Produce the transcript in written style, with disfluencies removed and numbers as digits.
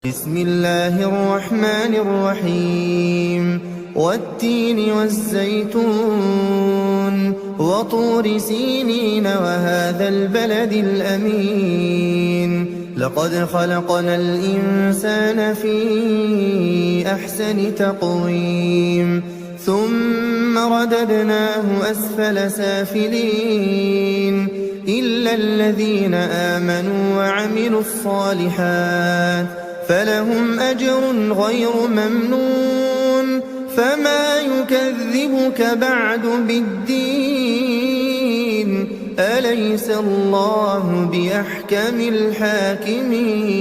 بسم الله الرحمن الرحيم والتين والزيتون وطور سينين وهذا البلد الأمين لقد خلقنا الإنسان في أحسن تقويم ثم رددناه أسفل سافلين إلا الذين آمنوا وعملوا الصالحات فلهم أجر غير ممنون فما يكذبك بعد بالدين أليس الله بأحكم الحاكمين